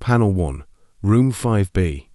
Panel 1. Room 5B.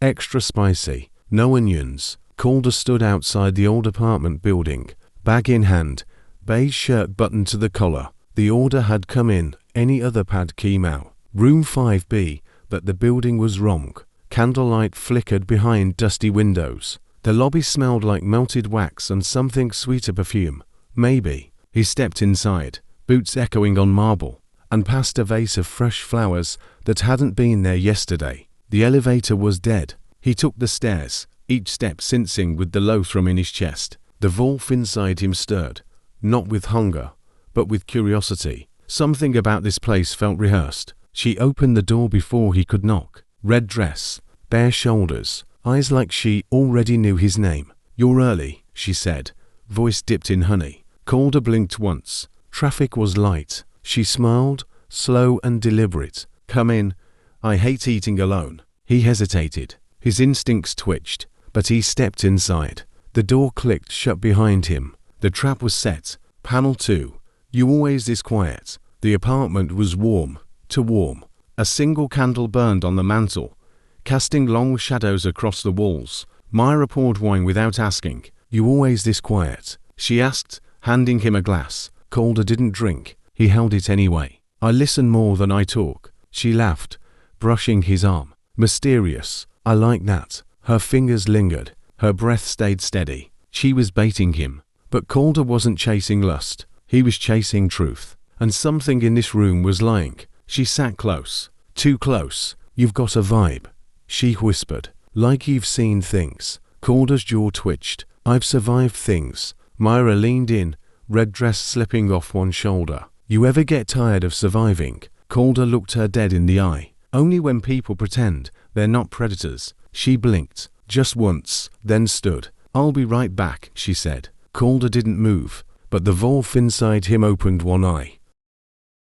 Extra spicy. No onions. Calder stood outside the old apartment building, bag in hand, beige shirt buttoned to the collar. The order had come in, any other pad Kee Mao. Room 5B, but the building was wrong. Candlelight flickered behind dusty windows. The lobby smelled like melted wax and something sweeter perfume. Maybe. He stepped inside, boots echoing on marble, and past a vase of fresh flowers that hadn't been there yesterday. The elevator was dead. He took the stairs, each step sensing with the loathsome in his chest. The wolf inside him stirred, not with hunger, but with curiosity. Something about this place felt rehearsed. She opened the door before he could knock. Red dress, bare shoulders, eyes like she already knew his name. "You're early," she said, voice dipped in honey. Calder blinked once. Traffic was light. She smiled, slow and deliberate. "Come in. I hate eating alone." He hesitated. His instincts twitched, but he stepped inside. The door clicked shut behind him. The trap was set. Panel 2. You always this quiet. The apartment was warm, too warm. A single candle burned on the mantel, casting long shadows across the walls. Mira poured wine without asking. "You always this quiet?" she asked, handing him a glass. Calder didn't drink. He held it anyway. "I listen more than I talk," she laughed, brushing his arm. "Mysterious. I like that." Her fingers lingered. Her breath stayed steady. She was baiting him. But Calder wasn't chasing lust. He was chasing truth. And something in this room was lying. She sat close. Too close. "You've got a vibe," she whispered. "Like you've seen things." Calder's jaw twitched. "I've survived things." Mira leaned in, red dress slipping off one shoulder. "You ever get tired of surviving?" Calder looked her dead in the eye. "Only when people pretend they're not predators." She blinked, just once, then stood. "I'll be right back," she said. Calder didn't move, but the wolf inside him opened one eye.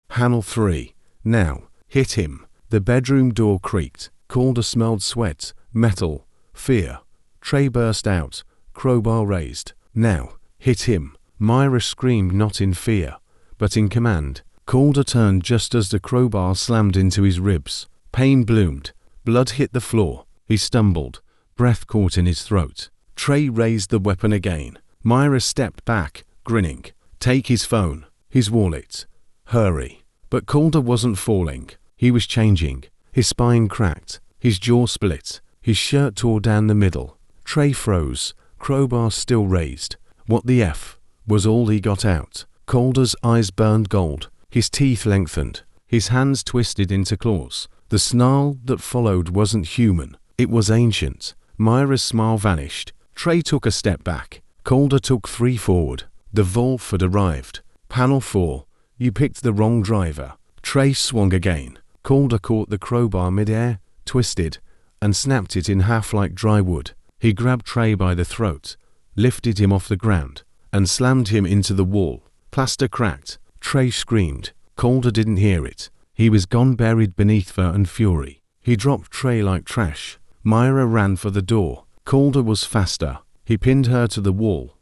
Panel 3. Now. Hit him. The bedroom door creaked. Calder smelled sweat, metal, fear. Trey burst out, crowbar raised. "Now. Hit him." Mira screamed, not in fear, but in command. Calder turned just as the crowbar slammed into his ribs. Pain bloomed. Blood hit the floor. He stumbled. Breath caught in his throat. Trey raised the weapon again. Mira stepped back, grinning. "Take his phone. His wallet. Hurry." But Calder wasn't falling. He was changing. His spine cracked. His jaw split. His shirt tore down the middle. Trey froze. Crowbar still raised. "What the F?" was all he got out. Calder's eyes burned gold. His teeth lengthened. His hands twisted into claws. The snarl that followed wasn't human. It was ancient. Mira's smile vanished. Trey took a step back. Calder took 3 forward. The wolf had arrived. Panel 4. You picked the wrong driver. Trey swung again. Calder caught the crowbar mid-air, twisted, and snapped it in half like dry wood. He grabbed Trey by the throat, lifted him off the ground, and slammed him into the wall. Plaster cracked. Trey screamed. Calder didn't hear it. He was gone, buried beneath fur and fury. He dropped Trey like trash. Mira ran for the door. Calder was faster. He pinned her to the wall,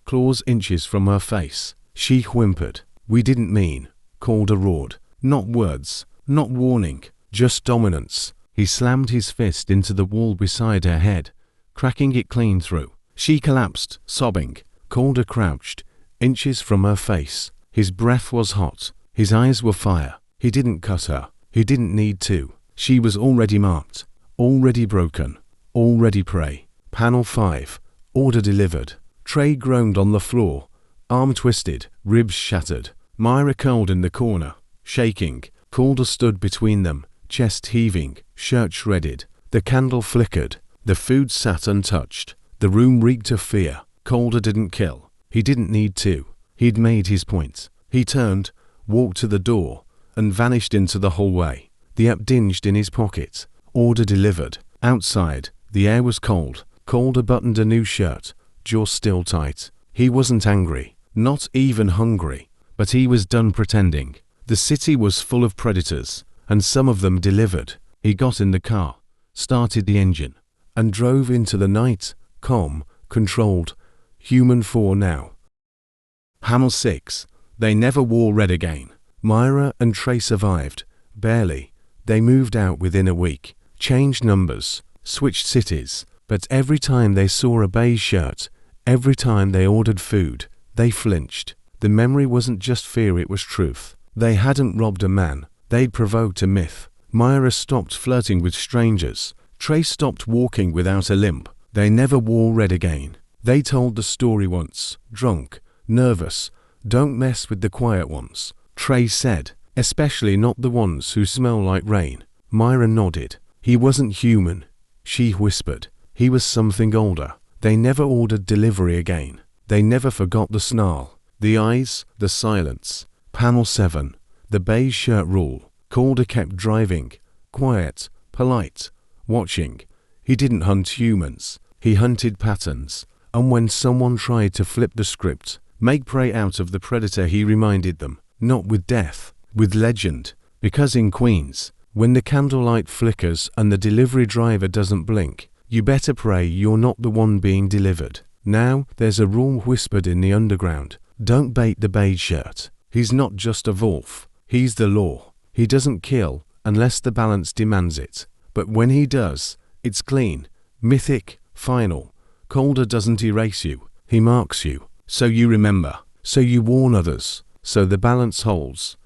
claws inches from her face. She whimpered. "We didn't mean," Calder roared. Not words, not warning, just dominance. He slammed his fist into the wall beside her head, cracking it clean through. She collapsed, sobbing. Calder crouched, inches from her face. His breath was hot. His eyes were fire. He didn't cut her. He didn't need to. She was already marked, already broken, already prey. Panel 5. Order delivered. Trey groaned on the floor, arm twisted, ribs shattered. Mira curled in the corner, shaking. Calder stood between them, chest heaving, shirt shredded. The candle flickered. The food sat untouched. The room reeked of fear. Calder didn't kill. He didn't need to. He'd made his point. He turned, walked to the door, and vanished into the hallway. The app dinged in his pocket. Order delivered. Outside, the air was cold. Calder buttoned a new shirt, jaw still tight. He wasn't angry, not even hungry, but he was done pretending. The city was full of predators, and some of them delivered. He got in the car, started the engine, and drove into the night, calm, controlled, human for now. Panel 6. They never wore red again. Mira and Trey survived, barely, They moved out within a week, changed numbers, switched cities, but every time they saw a beige shirt, every time they ordered food, they flinched. The memory wasn't just fear, it was truth. They hadn't robbed a man, they'd provoked a myth. Mira stopped flirting with strangers. Trey stopped walking without a limp. They never wore red again. They told the story once, drunk, nervous. Don't mess with the quiet ones, Trey said, especially not the ones who smell like rain. Mira nodded. He wasn't human, she whispered. He was something older. They never ordered delivery again. They never forgot the snarl, the eyes, the silence. Panel 7. The beige shirt rule. Calder kept driving, quiet, polite, watching. He didn't hunt humans. He hunted patterns. And when someone tried to flip the script, make prey out of the predator, he reminded them, not with death, with legend. Because in Queens, when the candlelight flickers and the delivery driver doesn't blink, you better pray you're not the one being delivered. Now, there's a rule whispered in the underground. Don't bait the beige shirt. He's not just a wolf. He's the law. He doesn't kill unless the balance demands it. But when he does, it's clean, mythic, final. Calder doesn't erase you. He marks you. So you remember. So you warn others. So the balance holds.